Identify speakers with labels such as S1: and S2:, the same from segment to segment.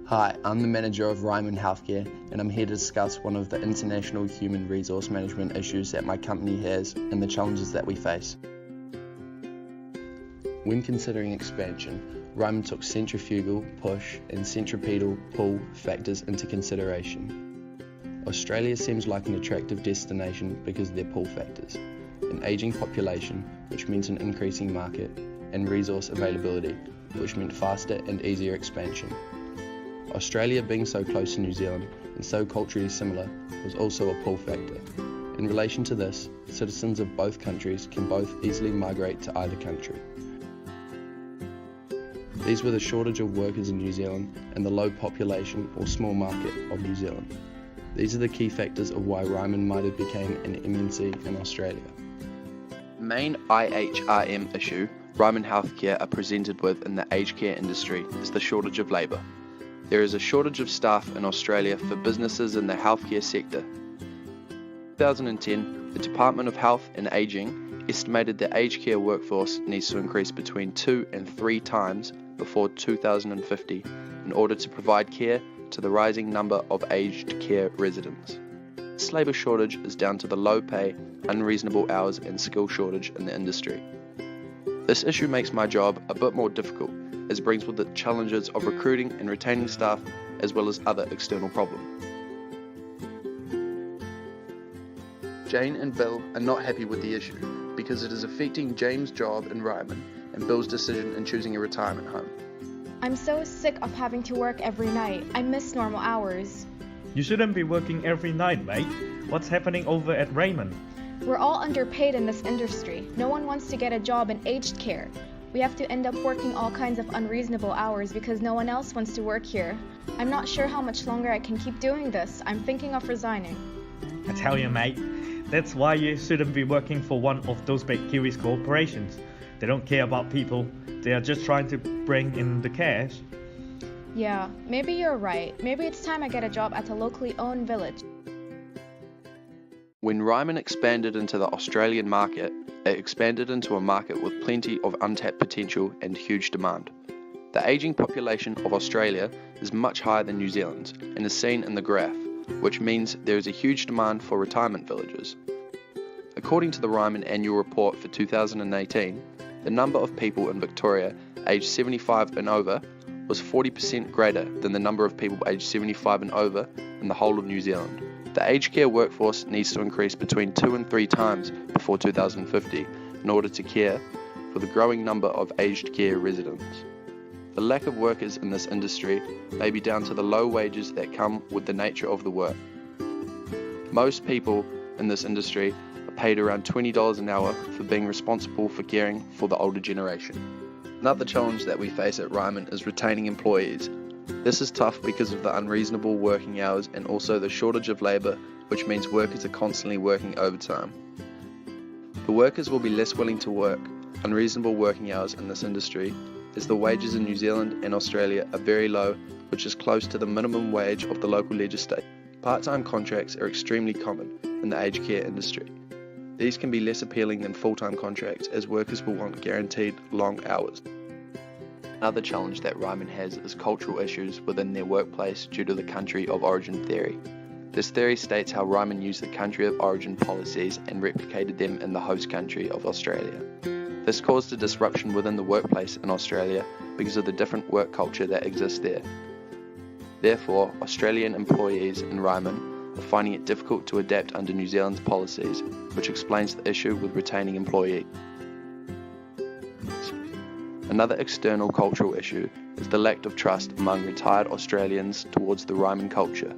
S1: Hi, I'm the manager of Ryman Healthcare, and I'm here to discuss one of the international human resource management issues that my company has and the challenges that we face. When considering expansion, Ryman took centrifugal, push, and centripetal pull factors into consideration. Australia seems like an attractive destination because of their pull factors, an aging population, which means an increasing market, and resource availability, which meant faster and easier expansion. Australia being so close to New Zealand and so culturally similar was also a pull factor. In relation to this, citizens of both countries can both easily migrate to either country. These were the shortage of workers in New Zealand and the low population or small market of New Zealand. These are the key factors of why Ryman might have become an MNC in Australia. The main IHRM issue Ryman Healthcare are presented with in the aged care industry is the shortage of labour. There is a shortage of staff in Australia for businesses in the healthcare sector. In 2010, the Department of Health and Ageing estimated the aged care workforce needs to increase between 2 and 3 times before 2050 in order to provide care to the rising number of aged care residents. This labour shortage is down to the low pay, unreasonable hours and skill shortage in the industry. This issue makes my job a bit more difficult, as it brings with it challenges of recruiting and retaining staff as well as other external problems. Jane and Bill are not happy with the issue because it is affecting Jane's job in Ryman and Bill's decision in choosing a retirement home.
S2: I'm so sick of having to work every night. I miss normal hours.
S3: You shouldn't be working every night, mate. What's happening over at Ryman?
S2: We're all underpaid in this industry. No one wants to get a job in aged care. We have to end up working all kinds of unreasonable hours because no one else wants to work here. I'm not sure how much longer I can keep doing this. I'm thinking of resigning.
S3: I tell you, mate, that's why you shouldn't be working for one of those big Kiwis corporations. They don't care about people. They are just trying to bring in the cash.
S2: Yeah, maybe you're right. Maybe it's time I get a job at a locally owned village.
S1: When Ryman expanded into the Australian market, it expanded into a market with plenty of untapped potential and huge demand. The ageing population of Australia is much higher than New Zealand's and is seen in the graph, which means there is a huge demand for retirement villages. According to the Ryman annual report for 2018, the number of people in Victoria aged 75 and over was 40% greater than the number of people aged 75 and over in the whole of New Zealand. The aged care workforce needs to increase between 2 and 3 times before 2050 in order to care for the growing number of aged care residents. The lack of workers in this industry may be down to the low wages that come with the nature of the work. Most people in this industry are paid around $20 an hour for being responsible for caring for the older generation. Another challenge that we face at Ryman is retaining employees. This is tough because of the unreasonable working hours and also the shortage of labour, which means workers are constantly working overtime. The workers will be less willing to work unreasonable working hours in this industry, as the wages in New Zealand and Australia are very low, which is close to the minimum wage of the local legislature. Part-time contracts are extremely common in the aged care industry. These can be less appealing than full-time contracts, as workers will want guaranteed long hours. Another challenge that Ryman has is cultural issues within their workplace due to the country of origin theory. This theory states how Ryman used the country of origin policies and replicated them in the host country of Australia. This caused a disruption within the workplace in Australia because of the different work culture that exists there. Therefore, Australian employees in Ryman are finding it difficult to adapt under New Zealand's policies, which explains the issue with retaining employees. Another external cultural issue is the lack of trust among retired Australians towards the Ryman culture.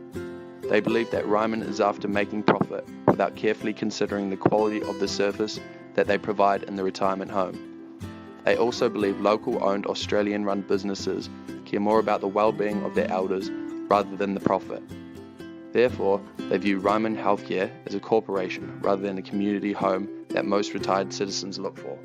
S1: They believe that Ryman is after making profit without carefully considering the quality of the service that they provide in the retirement home. They also believe local-owned Australian-run businesses care more about the well-being of their elders rather than the profit. Therefore, they view Ryman Healthcare as a corporation rather than a community home that most retired citizens look for.